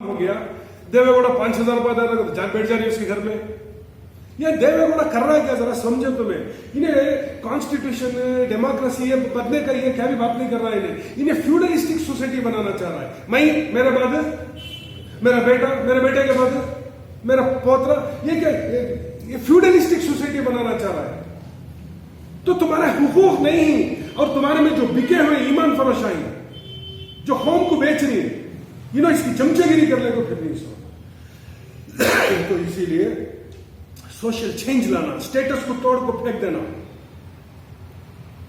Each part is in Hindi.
हो गया। देवेगौड़ा 5,000 रुपया दे रहा, जा बैठ जा रही है उसके घर में। ये देवेगौड़ा कर रहा है क्या, जरा समझो तुम्हें। इन्हें कॉन्स्टिट्यूशन डेमोक्रेसी ये बदलने का ये क्या भी बात नहीं कर रहा है। इन्हें फ्यूडलिस्टिक सोसाइटी बनाना चाह रहा है। मैं, मेरे बाद मेरा बेटा, मेरे बेटे के बाद मेरा पोतरा, ये क्या, ये फ्यूडलिस्टिक सोसाइटी बनाना चाह रहा है। तो तुम्हारे हुकूक नहीं, और तुम्हारे में जो बिके हुए ईमान फरोशाई, जो कौम को बेच रही है, इसकी चमचेगिरी करने को फिर नहीं सो। तो इसीलिए सोशल चेंज लाना, स्टेटस को तोड़ को फेंक देना।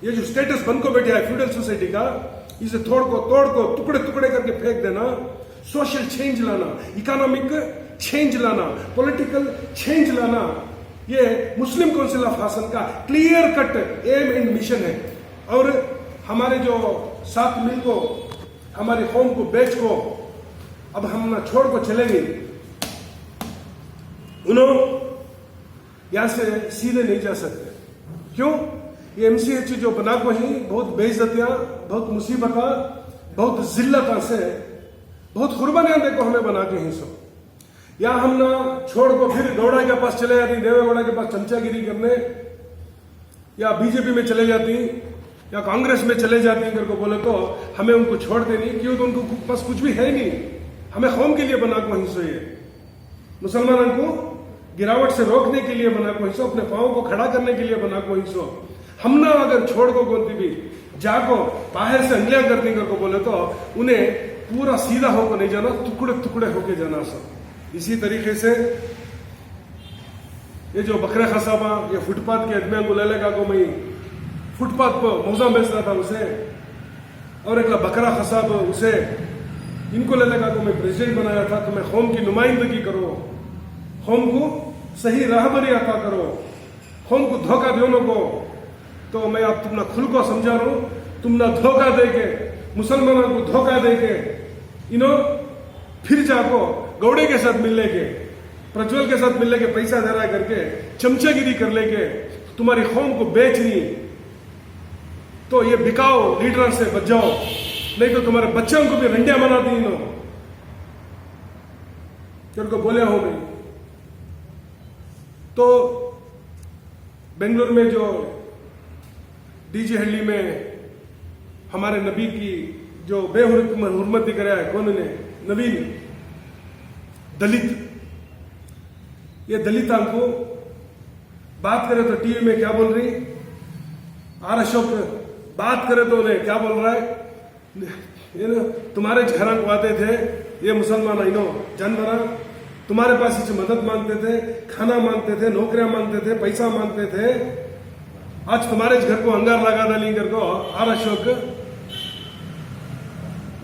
ये जो स्टेटस बन को बैठा है फ्यूडल सोसाइटी का, इसे तोड़ को टुकड़े टुकड़े करके फेंक देना। सोशल चेंज लाना, इकोनॉमिक चेंज लाना, पॉलिटिकल चेंज लाना, ये मुस्लिम काउंसिल ऑफ हासन का clear cut aim and mission है। और हमारे जो 7 मिल को, हमारी कौम को बेच को अब हम ना छोड़ को चलेंगे। उन्होंने यहां से सीधे नहीं जा सकते। क्यों? ये एमसीएच जो बना को ही बहुत बेइज्जतियां, बहुत मुसीबत, बहुत जिल्लत से, बहुत कुर्बानियां देखो हमें बना के ही सो। या हम ना छोड़ को फिर गौड़ा के पास चले जाती, देवेगौड़ा के पास चमचागिरी करने, या बीजेपी में चले जाती, या कांग्रेस में चले जाती करके बोले तो हमें उनको छोड़ देनी। क्यों? तो उनको पास कुछ भी है नहीं। हमें कौम के लिए बना को हिस्सो, ये मुसलमानों को गिरावट से रोकने के लिए बना को हिस्सो, अपने पांव को खड़ा करने के लिए बना को हिस्सो। हम ना अगर छोड़ को गोंती भी जाको बाहर से अंगलियां करने को बोले तो उन्हें पूरा सीधा होकर नहीं जाना, टुकड़े टुकड़े होके जाना सब। इसी तरीके से ये जो बकरे खसाबा, ये फुटपाथ के आदमियों को ले लेगा को मैं फुटपाथ पर मौजा बेच रहा था उसे, और एक बकरा खसाब उसे, इनको ले लेगा को मैं प्रेसिडेंट बनाया था। तो मैं कौम की नुमाइंदगी करो, कौम को सही राहबरी अता करो, कौम को धोखा दो को। तो मैं आप तुम ना खुल को समझा रहा हूं, तुम ना धोखा दे के, मुसलमानों को धोखा दे के, फिर जाको गौड़े के साथ मिलने के, प्रज्वल के साथ मिलने के पैसा दे रहा करके चमचागिरी कर लेके तुम्हारी कौम को बेच रही। तो ये बिकाओ लीडर से बच जाओ, नहीं तो तुम्हारे बच्चों को भी रंडिया बना दी नो को बोले हो गई। तो बेंगलुरु में जो डीजे हल्ली में हमारे नबी की जो बेहुरमती कराया है, कौन ने? नवीन दलित। ये दलित को बात करे तो टीवी में क्या बोल रही, आर अशोक बात करे तो उन्हें क्या बोल रहा है, तुम्हारे घरा को आते थे ये मुसलमान इनो जानवरा, तुम्हारे पास इसे मदद मांगते थे, खाना मांगते थे, नौकरियां मांगते थे, पैसा मांगते थे। आज तुम्हारे घर को अंगार लगा डाली करको आर अशोक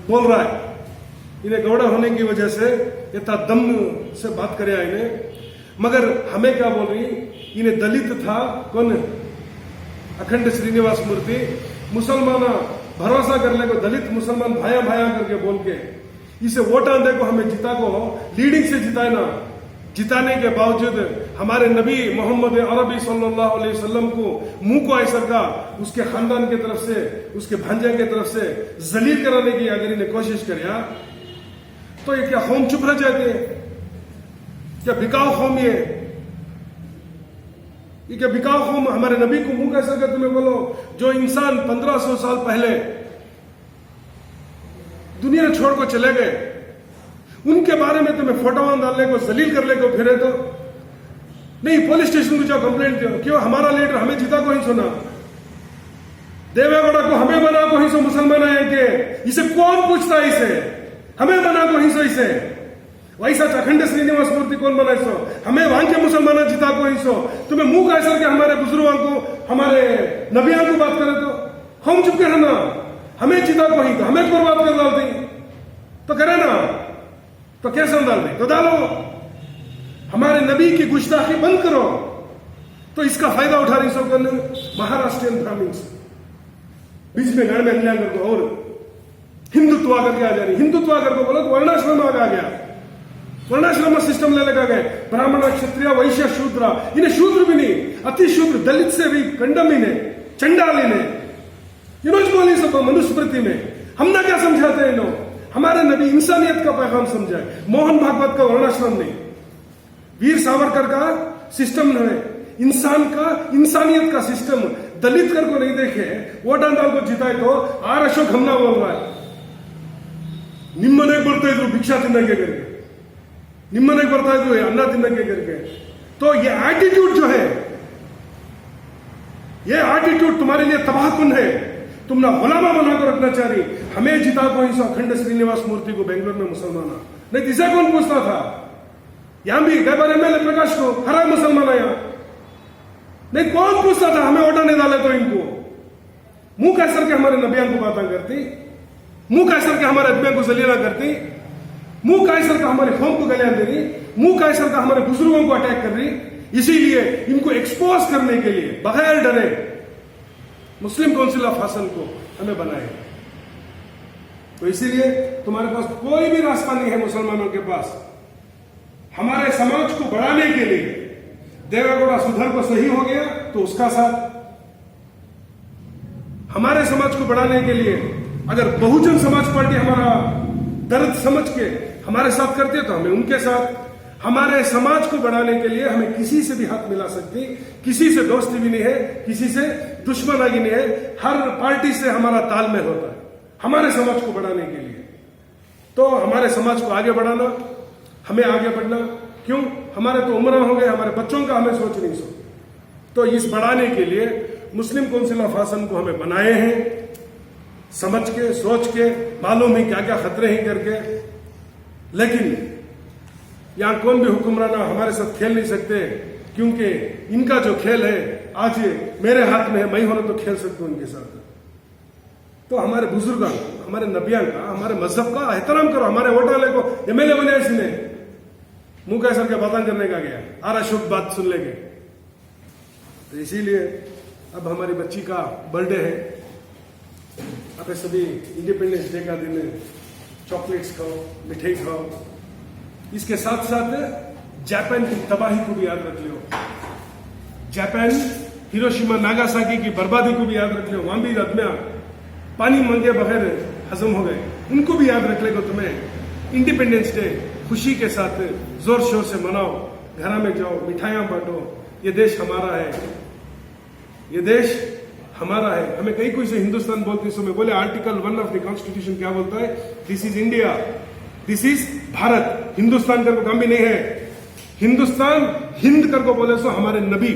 बोल रहा है। इन्हें गौड़ा होने की वजह से इतना दम से बात करे इन्हें। मगर हमें क्या बोल रही, इन्हें दलित था कौन? अखंड श्रीनिवास मूर्ति। मुसलमान भरोसा कर ले को दलित मुसलमान भाया भाया करके बोल के इसे वोटा दे को हमें जिता को लीडिंग से जिताए ना। जिताने के बावजूद हमारे नबी मोहम्मद अरबी सल्लल्लाहु अलैहि वसल्लम को मुंह को ऐसा का उसके खानदान की तरफ से, उसके भांजे की तरफ से जलील कराने की अगर इन्हें कोशिश करिया तो ये क्या कौम चुप रह जाते? क्या बिकाऊ कौम ये क्या बिकाऊ कौम? हमारे नबी को मुंह कैसे कर तुम्हें बोलो, जो इंसान 1500 साल पहले दुनिया छोड़ को चले गए, उनके बारे में तुम्हें फोटो डालने को, जलील करने को फिरे तो नहीं। पुलिस स्टेशन को जाओ, कंप्लेंट करो। क्यों? हमारा लीडर हमें जिता को ही सुना, देवेगौड़ा को हमें बना को ही सो मुसलमान आए के, इसे कौन पूछता है? इसे हमें बना को ही सो, इसे वैसा अखंड श्रीनिवास मूर्ति कौन बनाए सो, हमें वहां के मुसलमान जिता को ही सो। तुम्हें मुंह कैसा के हमारे बुजुर्गों को, हमारे नबियों को बात करे तो हम चुप के रहना, हमें जिता को ही तो हमें बर्बाद कर डाल दी तो करे ना, तो कैसे डाल दे तो डालो। हमारे नबी की गुस्ताखी बंद करो। तो इसका फायदा उठा रही सब महाराष्ट्रियन ब्राह्मण्स बीच में घर में अन्याय कर दो और हिंदुत्व करके आ जा रही। हिंदुत्व करके बोलो तो वर्णाश्रम आ गया, वर्णाश्रम सिस्टम ले लगा गए। ब्राह्मण, क्षत्रिय, वैश्य, शूद्र, इन्हें शूद्र भी नहीं, अति शूद्र, दलित से भी कंडम इन्हें, चंडाल इन्हें, बोली सब मनुस्मृति में। हमने क्या समझाते हैं? हमारे नबी इंसानियत का पैगाम समझाए, मोहन भागवत का वर्णाश्रम नहीं, वीर सावरकर का सिस्टम नहीं, इंसानियत का सिस्टम। दलित कर को नहीं देखे वोट डाल को जिताए तो आर अशोक हमला बोल रहा है, निम्मने ಬರ್ತಾ ಇದ್ರು ಭಿಕ್ಷಾ ತಿನ್ನಕ್ಕೆ करके, निम्मने ಬರ್ತಾ ಇದ್ರು अन्ना ತಿನ್ನಕ್ಕೆ करके। तो ये एटीट्यूड जो है, ये एटीट्यूड तुम्हारे लिए तबाहकुन है। तुम ना गुलामा बनाकर रखना चाह रही, हमें जिता को इस अखंड श्रीनिवास मूर्ति को बेंगलोर में मुसलमान, नहीं इसे कौन पूछता था? यहां भी कई बार एमएलए प्रकाश को हरा मुसलमान आया, नहीं कौन पूछता था हमें वोटा नहीं डाले तो इनको? मुंह कैसर के हमारे नबियान को बातें करती, मुंह कैसर के हमारे अदमिया को जलीला करती, मुंह कैसर का हमारे कौम को गलियां दे रही, मुंह कैसर का हमारे बुजुर्गों को अटैक कर रही। इसीलिए इनको एक्सपोज करने के लिए बगैर डरे मुस्लिम काउंसिल ऑफ हसन को हमें बनाए। तो इसीलिए तुम्हारे पास कोई भी रास्ता नहीं है मुसलमानों के पास हमारे समाज को बढ़ाने के लिए। देवेगौड़ा सुधर को सही हो गया तो उसका साथ, हमारे समाज को बढ़ाने के लिए अगर बहुजन समाज पार्टी हमारा दर्द समझ के हमारे साथ करते तो हमें उनके साथ। हमारे समाज को बढ़ाने के लिए हमें किसी से भी हाथ मिला सकती, किसी से दोस्ती भी नहीं है, किसी से दुश्मनागी नहीं है, हर पार्टी से हमारा तालमेल होता है हमारे समाज को बढ़ाने के लिए। तो हमारे समाज को आगे बढ़ाना, हमें आगे बढ़ना, क्यों? हमारे तो उम्र हो गए, हमारे बच्चों का हमें सोच नहीं सो। तो इस बढ़ाने के लिए मुस्लिम काउंसिल ऑफ हसन को हमें बनाए हैं, समझ के सोच के, मालूम है क्या क्या खतरे हैं करके। लेकिन यहां कौन भी हुक्मरान हमारे साथ खेल नहीं सकते, क्योंकि इनका जो खेल है आज मेरे हाथ में है, मैं होना तो खेल सकता हूं इनके साथ। तो हमारे बुजुर्गों, हमारे नबियां का, हमारे मजहब का एहतराम करो। हमारे वोट वाले को एमएलए बने इसने मुंह कैसर के बातें करने का गया, आर अशोक बात सुन लेंगे। तो इसीलिए अब हमारी बच्ची का बर्थडे है, आप सभी इंडिपेंडेंस डे का दिन चॉकलेट्स खाओ, मिठाई खाओ। इसके साथ साथ जापान की तबाही को भी याद रख लो, जापान हिरोशिमा नागासाकी की बर्बादी को भी याद रख लो। वहां भी आदमियां पानी मांगे बगैर हजम हो गए, उनको भी याद रख लेगा। तुम्हें इंडिपेंडेंस डे खुशी के साथ जोर शोर से मनाओ, घर में जाओ, मिठाइयां बांटो। ये देश हमारा है, ये देश हमारा है। हमें कई कोई से हिंदुस्तान बोलते समय बोले आर्टिकल 1 ऑफ द कॉन्स्टिट्यूशन क्या बोलता है? This is India, this is Bharat. Hindustan कर को काम भी नहीं है, हिंदुस्तान हिंद कर को बोले सो हमारे नबी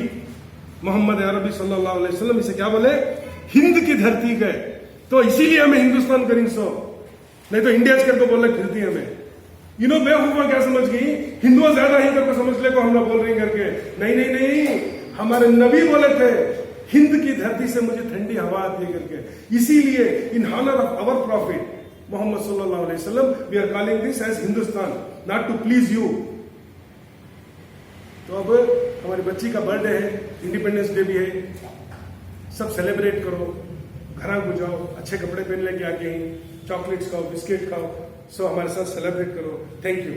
मोहम्मद अरबी सल्लल्लाहु अलैहि वसल्लम इसे क्या बोले? हिंद की धरती गए। तो इसीलिए हमें हिंदुस्तान करेंगे सो, नहीं तो इंडिया कर को बोले फिरती हमें। बेवकूफा क्या समझ गई, हिंदुआ ज्यादा ही करके समझ ले को हम लोग बोल रही करके। नहीं नहीं नहीं, हमारे नबी बोले थे हिंद की धरती से मुझे ठंडी हवा आती है करके। इसीलिए in honour of our prophet Muhammad सल्लल्लाहु अलैहि वसल्लम we are calling this as Hindustan, not to please you. तो अब हमारी बच्ची का बर्थडे है, इंडिपेंडेंस डे भी है, सब सेलिब्रेट करो, घर को जाओ, अच्छे कपड़े पहन लेके आके चॉकलेट्स खाओ, बिस्किट खाओ, सो हमारे साथ सेलिब्रेट करो। Thank you.